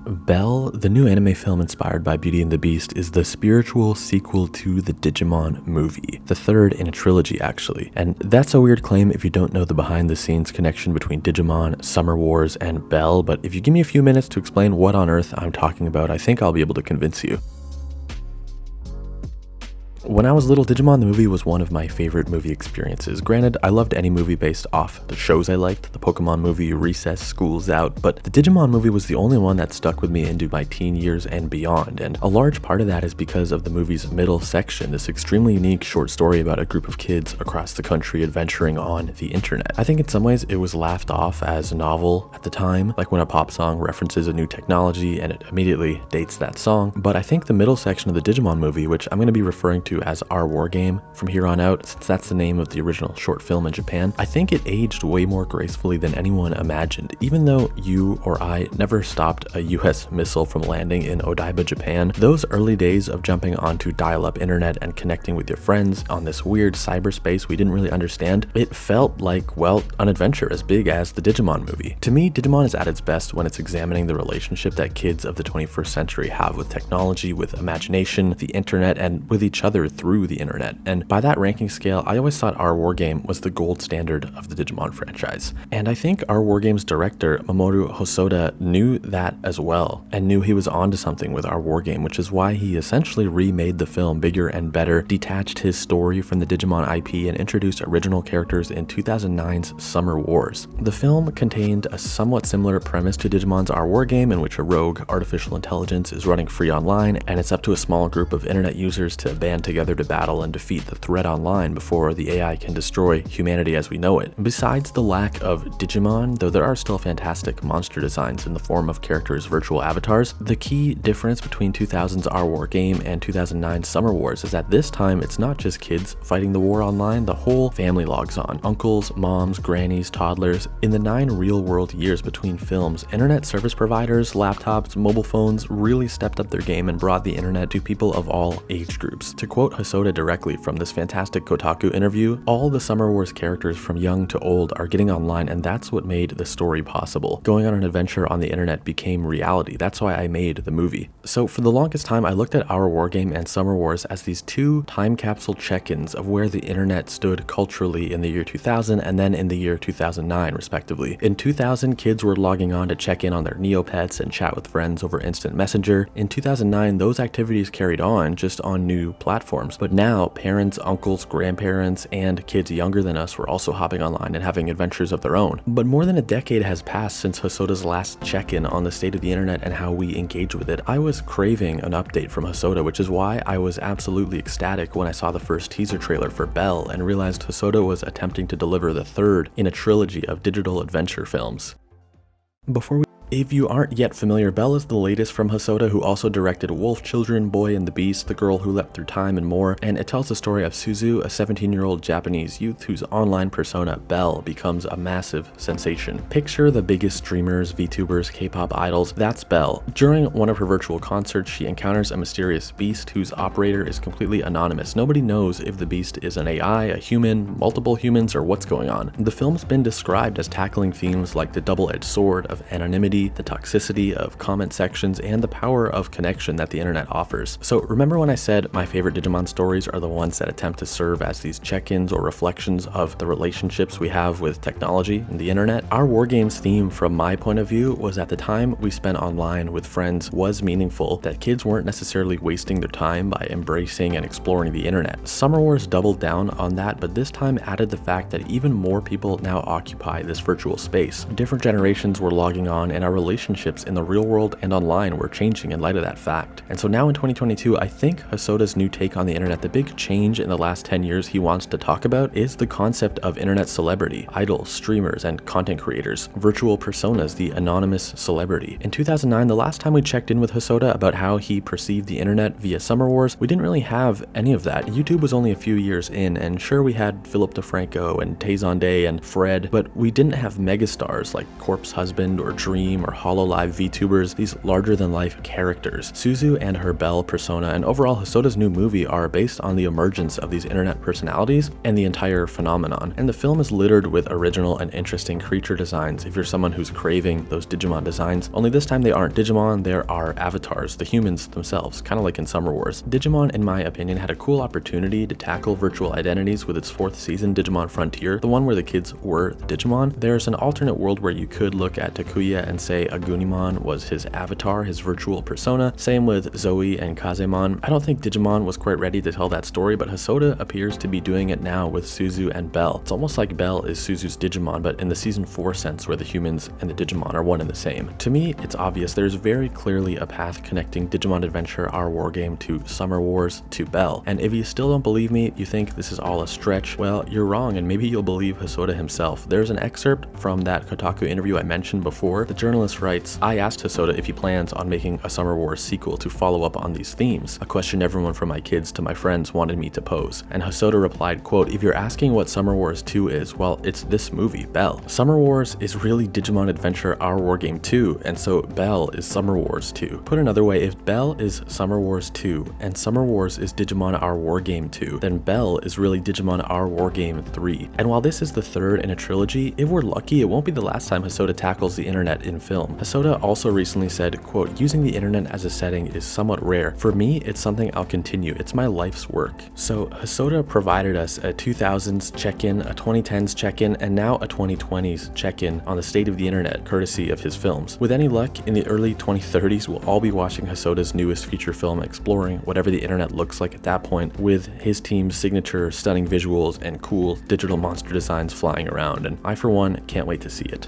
Belle, the new anime film inspired by Beauty and the Beast, is the spiritual sequel to the Digimon movie, the third in a trilogy actually. And that's a weird claim if you don't know the behind the scenes connection between Digimon, Summer Wars, and Belle, but if you give me a few minutes to explain what on earth I'm talking about, I think I'll be able to convince you. When I was little, Digimon the movie was one of my favorite movie experiences. Granted, I loved any movie based off the shows I liked, the Pokemon movie, Recess, School's Out, but the Digimon movie was the only one that stuck with me into my teen years and beyond, and a large part of that is because of the movie's middle section, this extremely unique short story about a group of kids across the country adventuring on the internet. I think in some ways it was laughed off as novel at the time, like when a pop song references a new technology and it immediately dates that song, but I think the middle section of the Digimon movie, which I'm going to be referring to as Our War Game from here on out, since that's the name of the original short film in Japan, I think it aged way more gracefully than anyone imagined. Even though you or I never stopped a US missile from landing in Odaiba, Japan, those early days of jumping onto dial-up internet and connecting with your friends on this weird cyberspace we didn't really understand, it felt like, well, an adventure as big as the Digimon movie. To me, Digimon is at its best when it's examining the relationship that kids of the 21st century have with technology, with imagination, the internet, and with each other through the internet. And by that ranking scale, I always thought Our War Game was the gold standard of the Digimon franchise. And I think Our War Game's director, Mamoru Hosoda, knew that as well, and knew he was onto something with Our War Game, which is why he essentially remade the film bigger and better, detached his story from the Digimon IP, and introduced original characters in 2009's Summer Wars. The film contained a somewhat similar premise to Digimon's Our War Game, in which a rogue artificial intelligence is running free online, and it's up to a small group of internet users to band together to battle and defeat the threat online before the AI can destroy humanity as we know it. Besides the lack of Digimon, though there are still fantastic monster designs in the form of characters' virtual avatars, the key difference between 2000's Our War Game and 2009's Summer Wars is that this time it's not just kids fighting the war online, the whole family logs on. Uncles, moms, grannies, toddlers. In the 9 real-world years between films, internet service providers, laptops, mobile phones really stepped up their game and brought the internet to people of all age groups. To quote Hosoda directly from this fantastic Kotaku interview, all the Summer Wars characters from young to old are getting online, and that's what made the story possible. Going on an adventure on the internet became reality. That's why I made the movie. So for the longest time, I looked at Our War Game and Summer Wars as these two time capsule check-ins of where the internet stood culturally in the year 2000 and then in the year 2009, respectively. In 2000, kids were logging on to check in on their Neopets and chat with friends over instant messenger. In 2009, those activities carried on, just on new platforms. But now, parents, uncles, grandparents, and kids younger than us were also hopping online and having adventures of their own. But more than a decade has passed since Hosoda's last check-in on the state of the internet and how we engage with it. I was craving an update from Hosoda, which is why I was absolutely ecstatic when I saw the first teaser trailer for Belle and realized Hosoda was attempting to deliver the third in a trilogy of digital adventure films. If you aren't yet familiar, Belle is the latest from Hosoda, who also directed Wolf Children, Boy and the Beast, The Girl Who Leapt Through Time, and more, and it tells the story of Suzu, a 17-year-old Japanese youth whose online persona, Belle, becomes a massive sensation. Picture the biggest streamers, VTubers, K-pop idols, that's Belle. During one of her virtual concerts, she encounters a mysterious beast whose operator is completely anonymous. Nobody knows if the beast is an AI, a human, multiple humans, or what's going on. The film's been described as tackling themes like the double-edged sword of anonymity, the toxicity of comment sections, and the power of connection that the internet offers. So remember when I said my favorite Digimon stories are the ones that attempt to serve as these check-ins or reflections of the relationships we have with technology and the internet? Our War Games theme, from my point of view, was that the time we spent online with friends was meaningful, that kids weren't necessarily wasting their time by embracing and exploring the internet. Summer Wars doubled down on that, but this time added the fact that even more people now occupy this virtual space. Different generations were logging on, and our relationships in the real world and online were changing in light of that fact. And so now in 2022, I think Hosoda's new take on the internet, the big change in the last 10 years he wants to talk about, is the concept of internet celebrity, idols, streamers, and content creators, virtual personas, the anonymous celebrity. In 2009, the last time we checked in with Hosoda about how he perceived the internet via Summer Wars, we didn't really have any of that. YouTube was only a few years in, and sure, we had Philip DeFranco and Tay Zonday and Fred, but we didn't have megastars like Corpse Husband or Dream stream or hololive VTubers, these larger-than-life characters. Suzu and her Belle persona and overall Hosoda's new movie are based on the emergence of these internet personalities and the entire phenomenon, and the film is littered with original and interesting creature designs if you're someone who's craving those Digimon designs, only this time they aren't Digimon, there are avatars, the humans themselves, kind of like in Summer Wars. Digimon, in my opinion, had a cool opportunity to tackle virtual identities with its 4th season, Digimon Frontier, the one where the kids were the Digimon. There's an alternate world where you could look at Takuya and say Agunimon was his avatar, his virtual persona, same with Zoe and Kazemon. I don't think Digimon was quite ready to tell that story, but Hosoda appears to be doing it now with Suzu and Belle. It's almost like Belle is Suzu's Digimon, but in the season 4 sense where the humans and the Digimon are one and the same. To me, it's obvious there's very clearly a path connecting Digimon Adventure, our wargame, to Summer Wars, to Belle. And if you still don't believe me, you think this is all a stretch, well, you're wrong, and maybe you'll believe Hosoda himself. There's an excerpt from that Kotaku interview I mentioned before. The journalist writes, "I asked Hosoda if he plans on making a Summer Wars sequel to follow up on these themes, a question everyone from my kids to my friends wanted me to pose." And Hosoda replied, quote, "If you're asking what Summer Wars 2 is, well, it's this movie, Belle. Summer Wars is really Digimon Adventure, our wargame 2, and so Belle is Summer Wars 2. Put another way, if Belle is Summer Wars 2 and Summer Wars is Digimon Our Wargame 2, then Belle is really Digimon Our Wargame 3. And while this is the third in a trilogy, if we're lucky, it won't be the last time Hosoda tackles the internet in film." Hosoda also recently said, quote, "Using the internet as a setting is somewhat rare. For me, it's something I'll continue. It's my life's work." So Hosoda provided us a 2000s check-in, a 2010s check-in, and now a 2020s check-in on the state of the internet, courtesy of his films. With any luck, in the early 2030s, we'll all be watching Hosoda's newest feature film, exploring whatever the internet looks like at that point, with his team's signature stunning visuals and cool digital monster designs flying around, and I for one can't wait to see it.